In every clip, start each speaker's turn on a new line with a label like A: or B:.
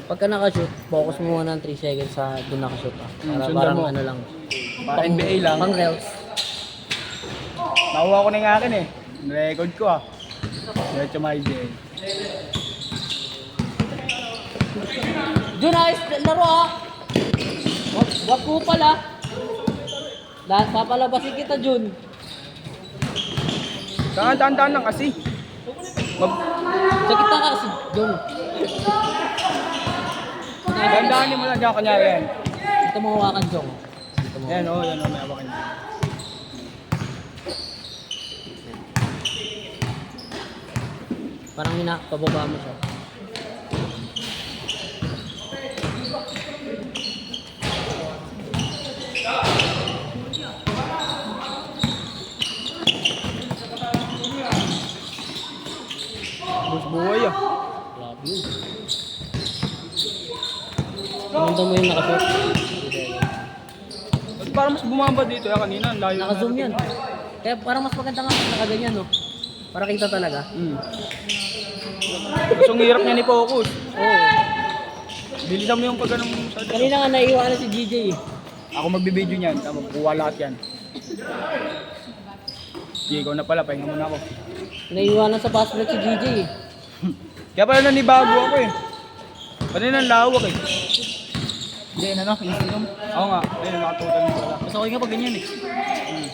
A: Pagka nakashoot, focus mo muna ng 3 seconds sa doon nakashoot. Para
B: sundan
A: parang
B: mo.
A: ano lang.
B: Para NBA lang.
A: Pang reels.
B: Nakuha ko na yung akin eh. Record ko ah. Diretso Maide.
A: Jun, ayos laro ah. Wag ko pala. Papalabasin kita, Jun.
B: Daan lang kasi.
A: Sa kita ka kasi, Jun.
B: Dandahanin mo lang dyan, kanyari yan.
A: Ito mo hawakan, Jong. Ito mo.
B: Yan o, may awakan niya.
A: Parang pababa mo siya.
B: Bus buhay ah.
A: Love you. Pinunta mo yung nakashoot.
B: Ba't parang mas bumaba dito yan kanina? Ang layo.
A: Naka-zoom yan. Kaya parang mas maganda nga kung nakaganyan, no? Para kita talaga.
B: Mas ang hirap niya ni Focus.
A: Oo.
B: Bilisan mo yung pag anong sa
A: Kanina nga naiiwanan si GJ eh.
B: Ako magbibideo niyan, tama, kuha lahat yan. Sige, ikaw na pala, pahinga muna ako.
A: Naiiwanan sa pass break si GJ eh.
B: Kaya pala nanibago ako eh. Kanina ang lawak eh.
A: Hindi, ano, easy room.
B: Oo nga, ayun, nakatutan mo pala.
A: Mas okay nga pag ganyan eh.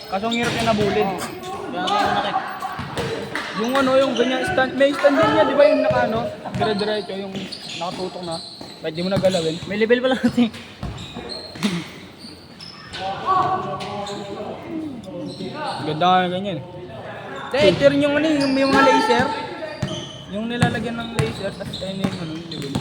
B: Kaso ang hirap niya nabulin.
A: Kaya nga yung nakik.
B: Yung ano, yung ganyan stand, may stand din niya, di ba yung naka ano, dire-diretso, yung nakatutok na. Ba't di mo nagalawin?
A: May level pala kasi.
B: Ganda nga ganyan eh. Ito rin yung ano, yung may mga laser. Yung nilalagyan ng laser, tapos tayo na yung ano, level.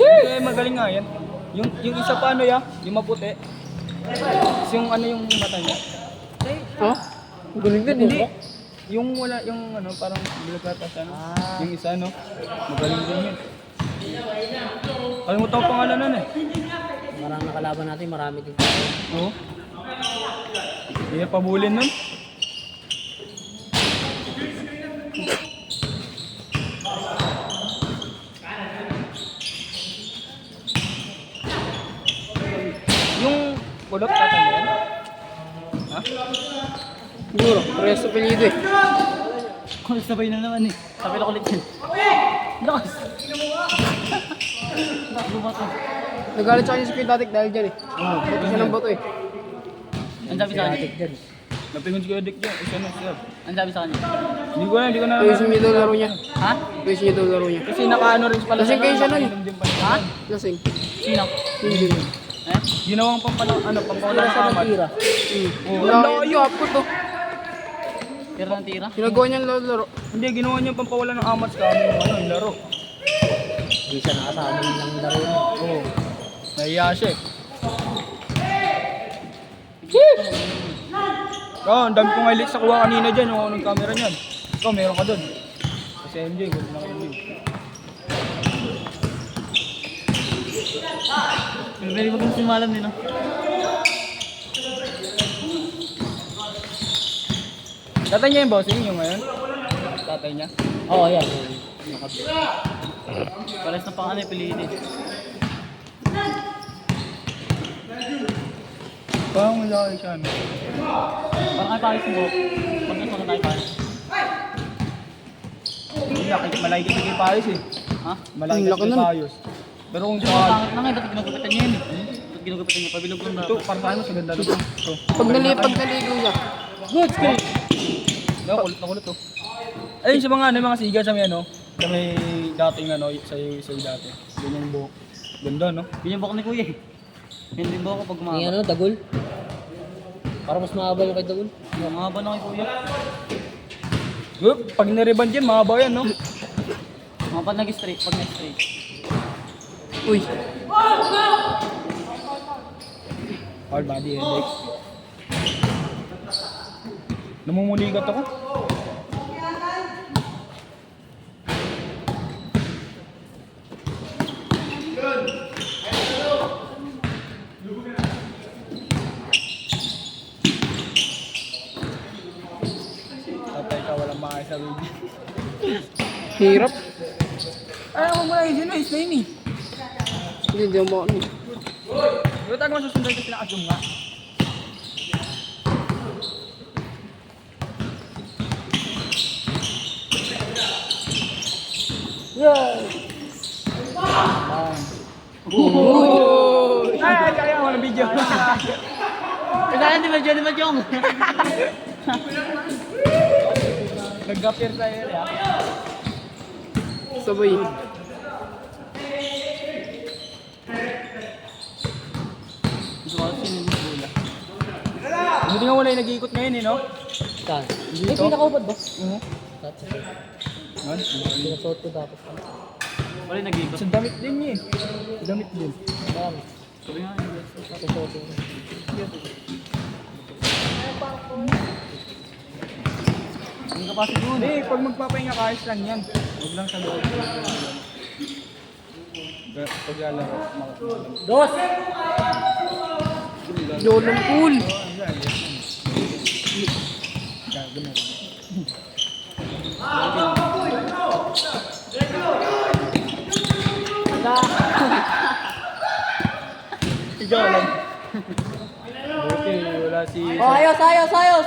B: Eh, magaling nga yan. Yung isa pa ano ya, yung maputi. Tapos yung ano yung mata niya.
A: Oh? Galing din
B: Hindi. Yung wala, yung ano, parang bilagata siya. No? Yung isa, no? Magaling din yun. Kalimutan ko pangalan nun eh.
A: Parang nakalaban natin, marami din.
B: Oo. Hindi na pabulin nun. Yung kulot tatanggalin? Ha?
A: Siguro, parehas sa apelyido eh.
C: Kulit sabay na naman eh. Sabi na kulit yan. Lakas! Takbo ba to?
A: Nagalit sa kanya si Pitatik dahil dyan eh. Oo. Bato siya ng bato eh.
C: Ang sabi sa kanya?
A: dyan.
B: Napingon si Kuya Dick dyan. Isa na siya.
C: Ang sabi sa kanya?
B: Hindi ko na.
A: Ayusin niyo daw laro niya.
C: Ha?
A: Ayusin niyo daw laro niya.
B: Kasi nakaano rin pala.
A: Lasing kayo siya nun.
B: nakainom din pala.
C: Ha?
A: Lasing.
C: Sino?
A: Hindi mo.
C: Eh?
B: Ginawang pampawala ng
A: Tira siya ng
B: amat.
A: tira.
B: Wala kayo.
A: Apo to.
C: Tira ng tira?
A: Ginagawa niyang laro.
B: Hindi, ginawa niya pampawala ng amat sa amin yung ano, yung laro.
A: Hindi siya nakasama ng laro niya.
B: Oo. Nahiya siya eh. Oo, ang dami kong highlights sa kuha kanina dyan, yung anong camera niyan. Ikaw, meron ka doon. Kasi MJ, good na MJ.
C: Very magandang simalan din, no?
B: Tatay niya yung bossing, yung ngayon? Tatay niya?
A: Oo, yan.
C: Pares na pang ano, piliin eh.
B: Parang malaki siya, no?
C: Parang kayo pares yung buhok. Pag nasa na tayo pares.
B: Malaki kita kay Paris eh.
C: Ha?
B: Malaki
A: Ang
B: kita
A: laki
B: kay
A: nun.
B: Payos. Pero kung
C: Ang
B: sa...
C: pangit na nga, dapat ginugupitan niya yun eh. Dapat ginugupitan niya, pabilog lang
B: Ito,
C: dapat.
B: para sa akin, mas maganda ito. Ito.
A: Pag naligo siya.
C: Good, good!
B: No, kulit na kulit to. Ayun sa mga ano, yung mga siga sa may ano, sa may dating ano, sa dati. Ganyan yung buhok. Ganda, no?
C: Yun yung buhok ni kuya eh. Yun din buhok ko pag
A: Yung
C: umaba.
A: ano, dagol. Para mas mahaba yung kay dagol.
C: Yung mahaba na kay kuya.
B: Good, pag niriband yan, mahaba yan, no?
C: Mga pag nag-straight, pag nag-straight.
A: Uy.
B: Hard body headache. Namumuligat ako. Tatay ka, walang makakay sa video.
C: Hirap.
B: Ay, ako muna yun, sino? Isla yun eh.
C: Hindi mo ano.
B: Di ba tayo masusundan kasi naka-zoom nga? Ay, kaya ako ng video.
C: Kailangan di ba dyan, di ba Jong?
B: Nag-appear sa area.
C: Sabay.
B: Gusto ko kasi yung bula. Hindi nga wala yung nag-iikot ngayon eh, no?
A: Saan?
B: Dito?
A: Ay, pinakaubad ba?
B: Oo.
A: That's
B: Yan.
A: pinasuot ko dapat.
C: Wala nag-iikot.
B: Sa damit din niya eh. Sa damit din.
A: Marami.
C: Sabi nga,
A: Pinasuot ko.
C: hindi ka pasok yun.
B: Hindi, pag magpapahinga ka, ayos lang yan. Huwag lang sa loob. Pag lalaro, makakalaman.
A: Dos!
C: Jolong pool.
A: Wala.
B: Ikaw lang. Buti, wala si...
A: Oh, ayos, ayos, ayos!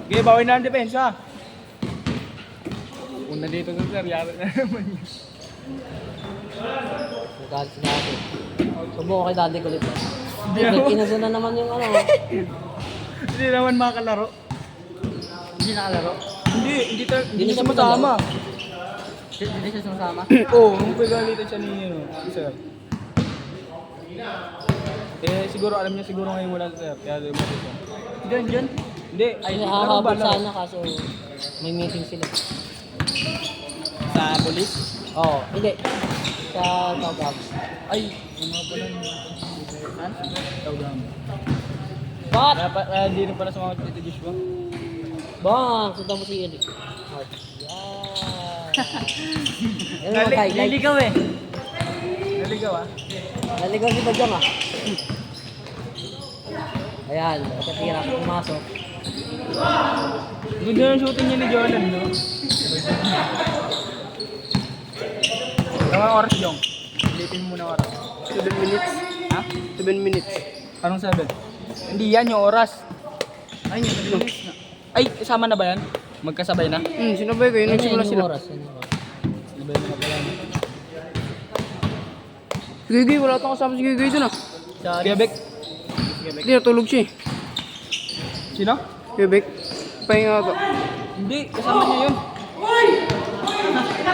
B: Okay, bawin na ang depensa. Kung nandito sa sir, yari na naman yun.
A: Nagalit si dati. Subo ko kay daddy kulit.
B: Hindi ako.
A: Inaso na naman yung ano.
B: Hindi naman makalaro.
C: Hindi nakalaro.
B: Hindi
A: Hindi
B: siya
A: siya
B: matama.
C: Hindi siya sumasama.
B: Oo, kung pagalitan siya ni sir. Eh, siguro alam niya siguro ngayon wala si sir. Kaya doon mo siya.
C: Diyan.
B: Hindi,
A: Ay,
B: laro
A: hahabol
B: ba, laro?
A: sana kaso may meeting sila.
B: Sa polis?
A: Oo, hindi. Sa Tawag.
B: Ay, ano nga pala niya? Tawag.
A: What?
B: Kaya hindi rin pala sa mga Tito Joshua.
A: Bang! Sundan mo si Eric. Heart. Yan! Yan ang mag-highlight.
C: Liligaw eh.
B: Naligaw ah.
A: Naligaw si Bajong ah. Ayan, katira, pumasok.
B: Ganda yung shooting niya ni Jordan, no? Ilang oras yung? Ulitin mo muna oras.
C: 7 minutes.
B: Ha?
C: 7 minutes.
B: Anong 7? Hindi yan yung oras.
C: Ay, yung 7 minutes na.
B: Ay, kasama na ba yan? Magkasabay na?
C: Sinabay ko yun.
A: Yan
C: Nagsimula
A: yung
C: sila.
A: oras. Yan yung oras.
B: Sabay na nga pala.
C: Si Gigi, wala tayong kasama si Gigi dun ah.
B: Kuya Bek?
C: Hindi, natulog siya eh.
B: Sino?
C: Kuya Bek. Pahinga ka.
B: Hindi, kasama niya yun.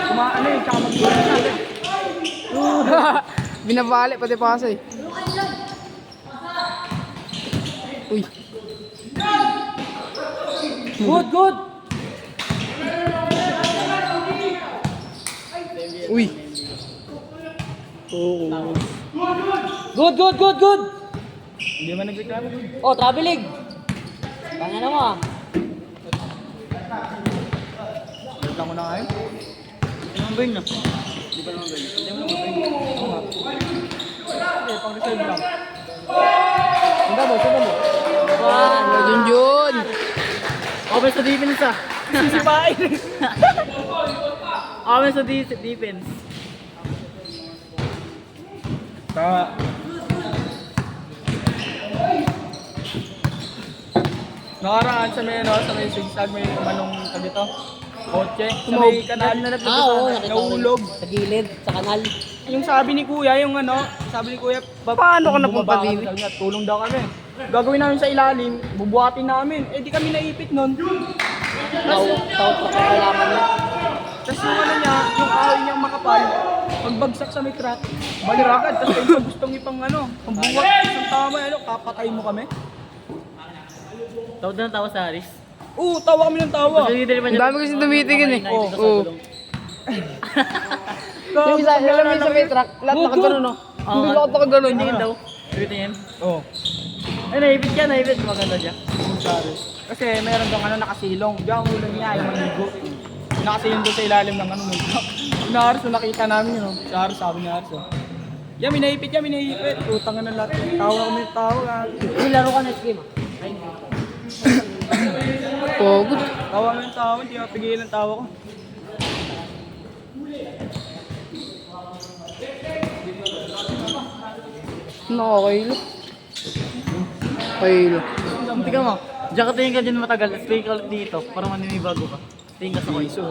B: Kumaano yun, tsaka mag-iwan natin.
C: Binabali pati pasa eh. Uy.
A: Good, good!
C: Uy. Oo.
A: Good, good, good, good!
B: Hindi man nagreklamo.
A: Oh, traveling! Tanga na mo ah.
B: Wait lang ko na ngayon.
C: Anong ba yun na? Hindi pa naman ba yun? Hindi mo naman ba yun?
B: Hindi, pang reserve lang.
A: Sundan mo, sundan mo. One.
C: Junjun.
A: Over sa defense ah.
B: Sisipain.
C: Kami sa defense.
B: Tama. Nakaraan sa may, ano, sa may zigzag, may manong dito. Kotse. Sa may kanal na
A: Ah, oo, nakita ko.
B: nahulog.
A: Sa gilid, sa kanal.
B: Yung sabi ni Kuya, yung ano, sabi ni Kuya,
C: Paano ka napunta
B: bumaba kami,
C: dito?
B: sabi niya, tulong daw kami. Gagawin namin sa ilalim, bubuhatin namin. Eh di kami naipit nun.
A: Tawag pa kailangan niya.
B: Tapos yung ano niya, yung ahoy niyang makapal, pagbagsak sa may truck, balik agad. Tapos yung gustong ipang ano, pambuhat, isang tama, ano, kapatay mo kami.
C: Tawad na tawa sa Aris.
B: Oo, tawa kami ng tawa.
C: Ang dami kasi tumitingin eh. Oo.
A: Yung isa, alam mo yung sa may truck, lahat nakagano no?
C: Hindi
A: lahat nakagano.
C: Tingin daw. Tingin.
B: Oo.
C: Ay, naibit ka, naibit. Maganda siya.
B: Sorry. Kasi meron doon ano nakasilong. Diyan ang ulo niya, yung maligo. Nakasilong doon sa ilalim ng ano multo. Yung Aris, nakita namin yun. Si Aris, sabi ni Aris. Yan, minahipit yan, minahipit. Utang na lahat. Tawa kami, tawa.
A: Hindi, laro ka next game ah.
D: Pagod.
B: Tawa kami, tawa. Hindi ako pigilan ang tawa ko.
D: Nakakailo. Kailo.
C: Tingnan mo. Diyan ka tingin ka dyan matagal. Tapos tingin ka ulit dito. Para maninibago ka. Tingin ka sa coin.
B: Piso.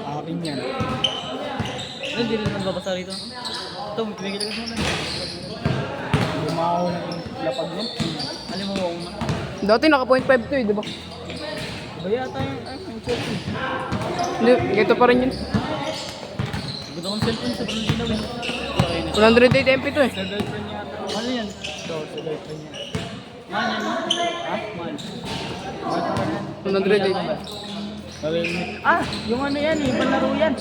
B: Akin yan.
C: Ano, hindi rin nagbabasa rito. Ito, tumigil ka muna.
B: Bumaho na yung lapag mo.
C: Alam mo, una.
D: Dati naka 0.5 to eh, di ba?
B: Baya tayo, yung cellphone.
D: Hindi, ganito pa rin yun.
C: Gusto kong cellphone. Sobrang linaw eh. Okay na.
D: 108 MP to eh.
B: Sa girlfriend niya ata.
C: Ano yan?
B: Ito, sa girlfriend niya.
C: Man yan. Ha? Man.
D: 108.
B: Ah, yung ano yan eh, ibang laro yan.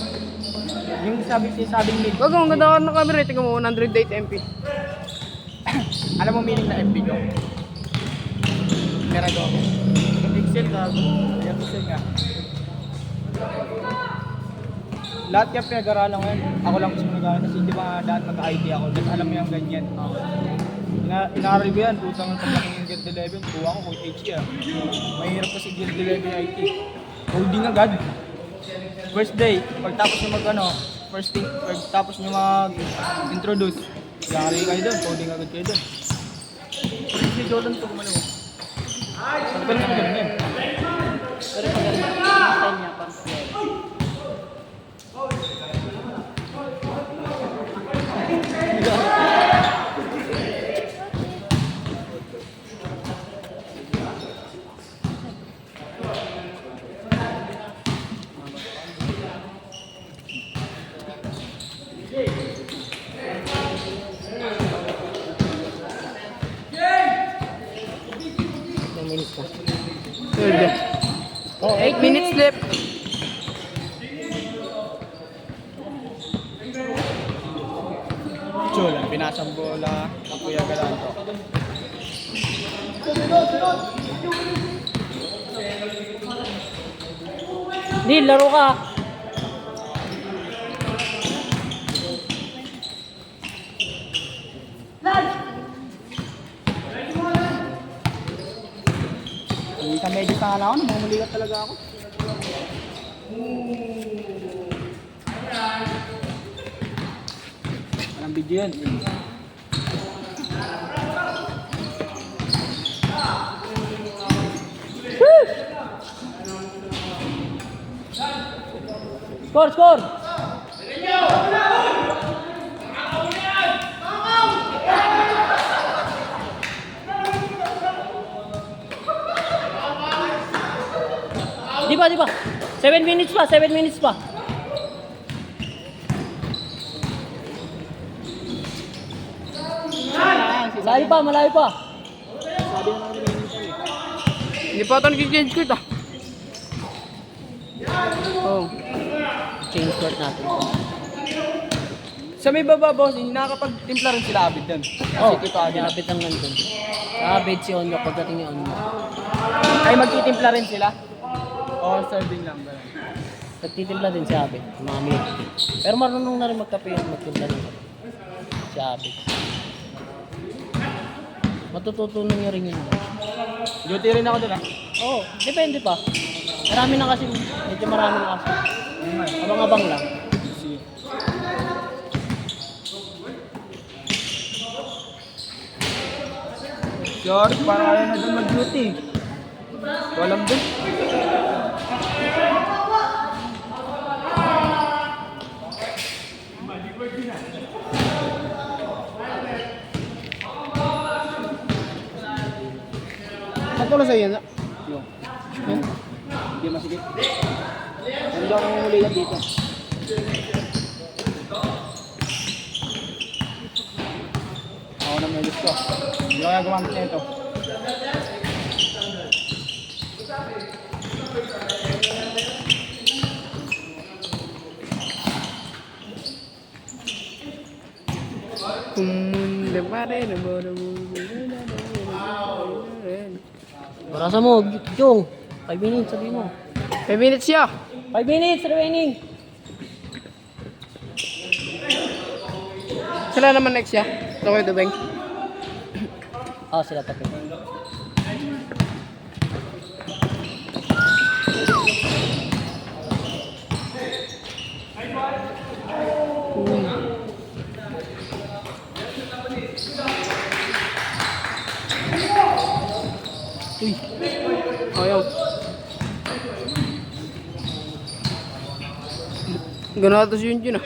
B: Yung sabing mid.
D: Wag ang ganda ka ng camera. Tingnan mo, 108 MP.
B: Alam mo meaning na FB ko? Merago.
C: Excel ka.
B: Ayan kasi nga. Lahat kaya pinag-aralan ko yan. Ako lang gusto nag-aaral kasi di ba daan mag-IT ako. Tapos alam mo yung ganyan. Inaaral ko yan. Utang ang paglaking yung Guild 11. Kuha ko kung HE ah. Mahirap kasi Guild 11 IT. Coding agad. First day, pagtapos nyo pagtapos nyo mag-introduce, yari kayo doon, coding agad kayo doon.
C: Si Jordan to gumalaw.
B: Ano ba naman ganun yan?
C: Pero pag ano, yung style niya parang siya.
A: Ilang minutes na.
D: Third.
A: Oh,
D: 8 minutes left.
B: Chul, pinasang bola ng Kuya Galanto.
A: Hindi, laro ka.
B: Hindi ka medyo sana ako, namumuligat talaga ako. Walang video yan.
A: Score, score! Di ba? 7 minutes pa, 7 minutes pa. Malayo pa.
D: Hindi pa ito nag-change court ah. Oh.
A: Change court natin.
B: Sa may baba, boss, nakakapag-timpla rin sila Abid doon.
A: Oh,
B: Kasi Tito Abid.
A: kapit lang nandun. Kapit si Onyo, pagdating ni Onyo.
B: Ay, magtitimpla rin sila? O serving lang ba?
A: Nagtitimpla din si Abid, mga milk tea. Pero marunong na rin magkape yun, magtimpla rin si Abid. Matututunan niya rin yun.
B: Duty rin ako doon ah.
A: Oo, depende pa. Marami na kasi, medyo marami na kasi. Abang-abang lang.
B: Sige. George, parang ayaw na doon mag-duty. Walang doon.
D: Patuloy sa'yo na.
B: Yung. Hindi masigit. Hindi ako namumuligat dito. Ako na may gusto. Hindi ako kaya gumamit na ito.
D: Kumunda pa rin.
A: Barasa mo, Jong. 5 minutes, sabi mo.
D: 5 minutes siya.
A: 5 minutes remaining.
D: Sila naman next ya. Ito kayo, Dubeng.
A: Sila tapos.
D: Uy. Ayaw. Ganatos yun ah.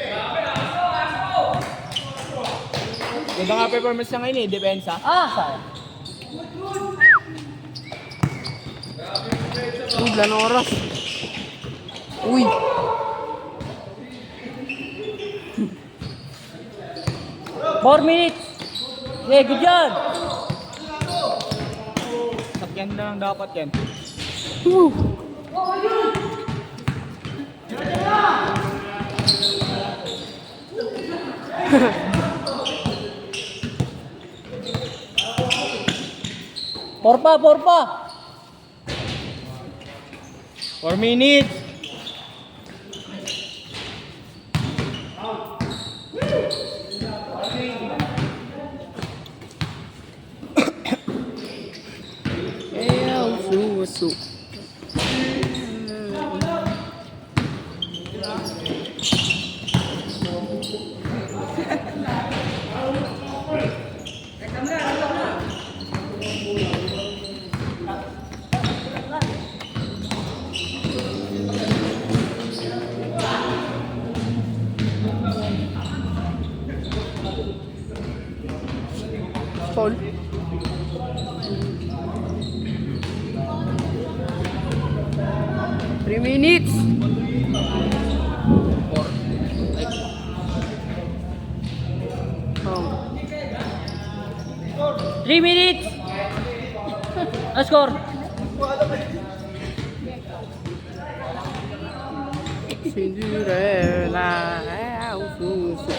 B: Ganda nga performance niya ngayon eh, depensa.
A: Sayang.
D: Uy, wala na oras. Uy.
A: Four minutes. Yeah, good job.
B: Sakyan na lang dapat yan.
D: Woo.
A: Four pa.
B: 4 minutes!
D: Ayaw, suso. Paul. Three minutes. Oh.
A: 3 minutes. Score.
D: Cinderella, ayaw, suso.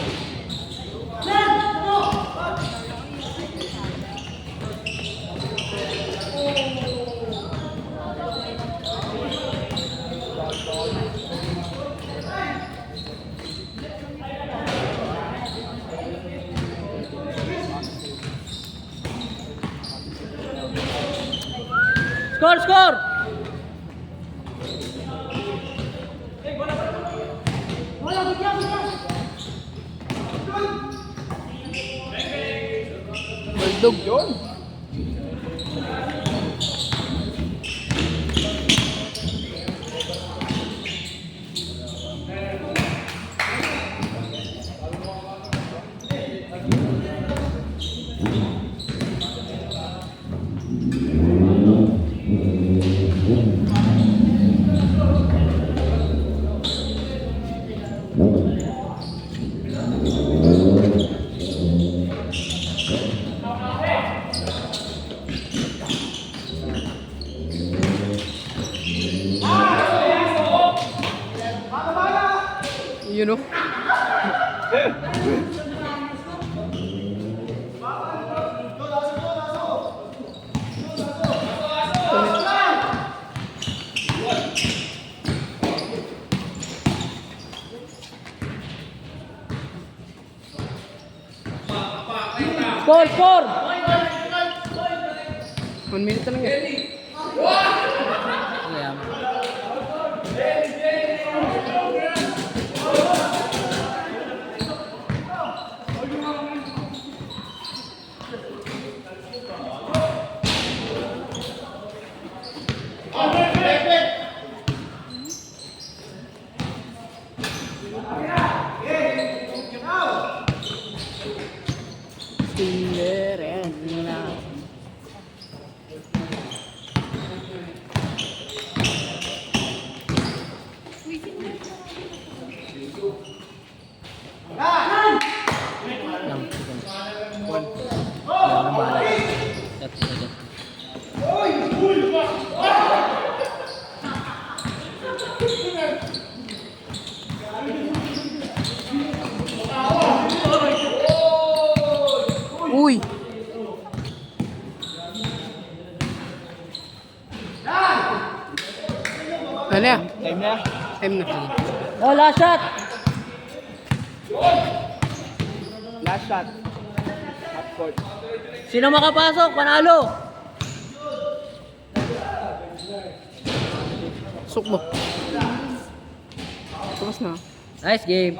A: Score.
D: Baldog yun. You know?
A: Score.
D: 1 minute na lang yan.
A: Ayan.
D: Cinderella.
A: Lang. Wala na bahala. That's it.
D: Uy! Ano ya?
B: Time na.
D: Time na.
A: Oh, last shot.
B: Last Last shot. Half court.
A: Sino makapasok? Panalo!
D: Suk mo. Tapos na.
A: Nice game.